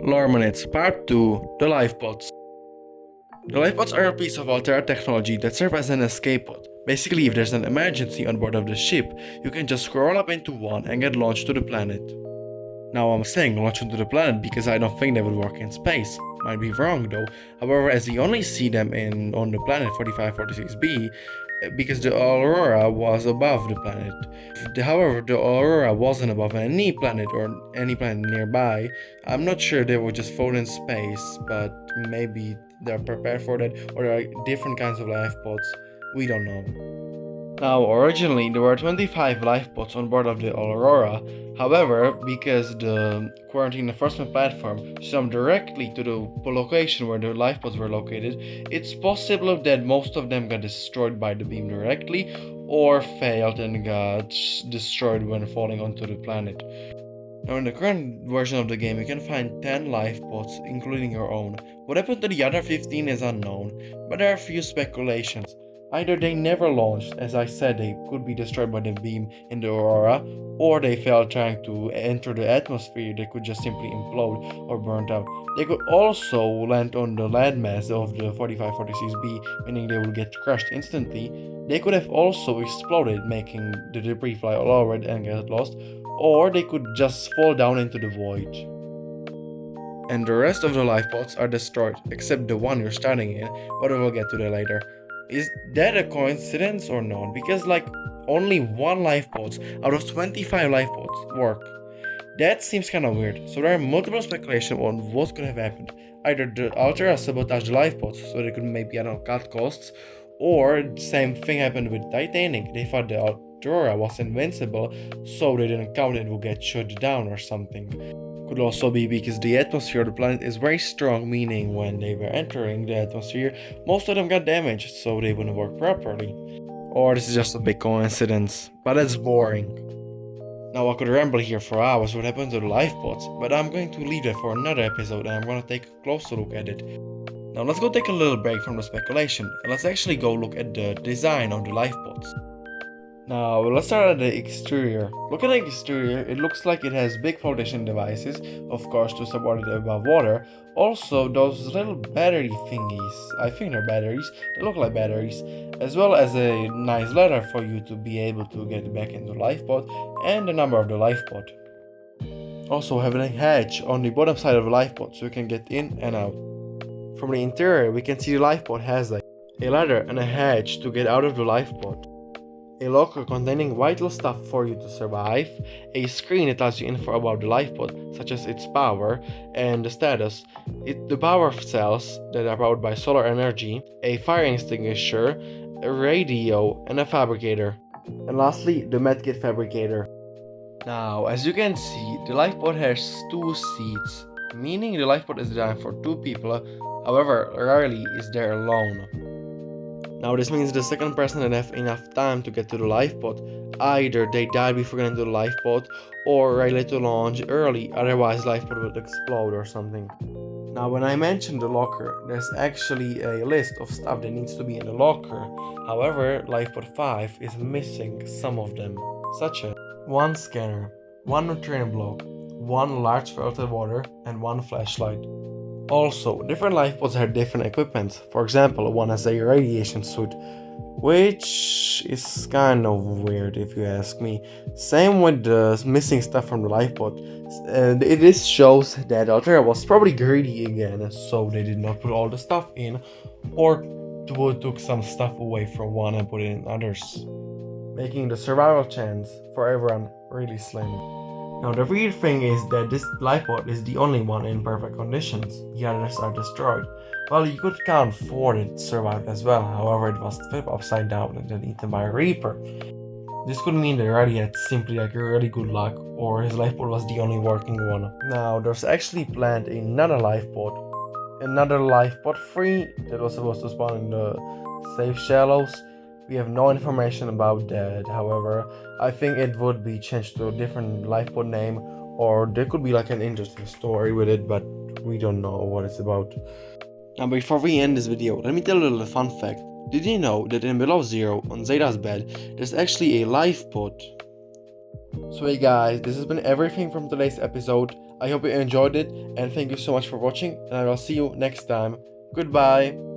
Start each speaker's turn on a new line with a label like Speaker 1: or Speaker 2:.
Speaker 1: Lore Minutes Part 2 The Lifepods. The Lifepods are a piece of altered technology that serve as an escape pod. Basically, if there's an emergency on board of the ship, you can just scroll up into one and get launched to the planet. Now I'm saying launch onto the planet because I don't think they would work in space. Might be wrong though. However, as we only see them on the planet 4546b, because the Aurora was above the planet. However, the Aurora wasn't above any planet or any planet nearby. I'm not sure they were just floating in space, but maybe they're prepared for that, or there are different kinds of life pods. We don't know. Now, originally there were 25 lifepods on board of the Aurora. However, because the quarantine enforcement platform jumped directly to the location where the lifepods were located, it's possible that most of them got destroyed by the beam directly or failed and got destroyed when falling onto the planet. Now, in the current version of the game, you can find 10 lifepods, including your own. What happened to the other 15 is unknown, but there are a few speculations. Either they never launched, as I said they could be destroyed by the beam in the Aurora, or they failed trying to enter the atmosphere, they could just simply implode or burn out. They could also land on the landmass of the 4546b, meaning they would get crushed instantly. They could have also exploded, making the debris fly all over it and get lost, or they could just fall down into the void. And the rest of the lifepods are destroyed, except the one you're starting in, but we'll get to that later. Is that a coincidence or not? Because only one lifepods out of 25 lifepods work. That seems kind of weird. So there are multiple speculations on what could have happened. Either the Altera sabotaged the lifepods so they could maybe cut costs, or the same thing happened with Titanic. They thought the Aurora was invincible, so they didn't count it would get shut down or something. Could also be because the atmosphere of the planet is very strong, meaning when they were entering the atmosphere, most of them got damaged, so they wouldn't work properly. Or this is just a big coincidence, but it's boring. Now I could ramble here for hours what happened to the lifepods, but I'm going to leave that for another episode and I'm going to take a closer look at it. Now let's go take a little break from the speculation and let's actually go look at the design of the lifepods. Now, let's start at the exterior. Look at the exterior, it looks like it has big flotation devices, of course to support it above water. Also, those little battery thingies, I think they're batteries, they look like batteries, as well as a nice ladder for you to be able to get back into the lifepod, and the number of the lifepod. Also having a hatch on the bottom side of the lifepod so you can get in and out. From the interior, we can see the lifepod has a ladder and a hatch to get out of the lifepod. A locker containing vital stuff for you to survive, a screen that tells you info about the lifepod, such as its power and the status, the power cells that are powered by solar energy, a fire extinguisher, a radio, and a fabricator. And lastly, the medkit fabricator. Now, as you can see, the lifepod has 2 seats, meaning the lifepod is designed for 2 people, however, rarely is there alone. Now this means the second person that have enough time to get to the lifepod, either they died before getting to the lifepod or ready to launch early, otherwise the lifepod would explode or something. Now when I mentioned the locker, there's actually a list of stuff that needs to be in the locker. However, lifepod 5 is missing some of them, such as 1 scanner, 1 nutrient block, 1 large filtered water, and 1 flashlight. Also, different lifepods have different equipment. For example, one has a radiation suit, which is kind of weird if you ask me. Same with the missing stuff from the lifepod. And this shows that Altera was probably greedy again, so they did not put all the stuff in, or took some stuff away from one and put it in others, making the survival chance for everyone really slim. Now the weird thing is that this lifepod is the only one in perfect conditions, the others are destroyed. Well, you could count 4 that survived as well, however it was flipped upside down and then eaten by a reaper. This could mean that Raddy had simply really good luck, or his lifepod was the only working one. Now there's actually planned another lifepod 3 that was supposed to spawn in the safe shallows. We have no information about that, however, I think it would be changed to a different lifepod name, or there could be an interesting story with it, but we don't know what it's about. Now before we end this video, let me tell you a little fun fact. Did you know that in Below Zero, on Zeta's bed, there's actually a lifepod? So hey guys, this has been everything from today's episode. I hope you enjoyed it, and thank you so much for watching, and I will see you next time. Goodbye!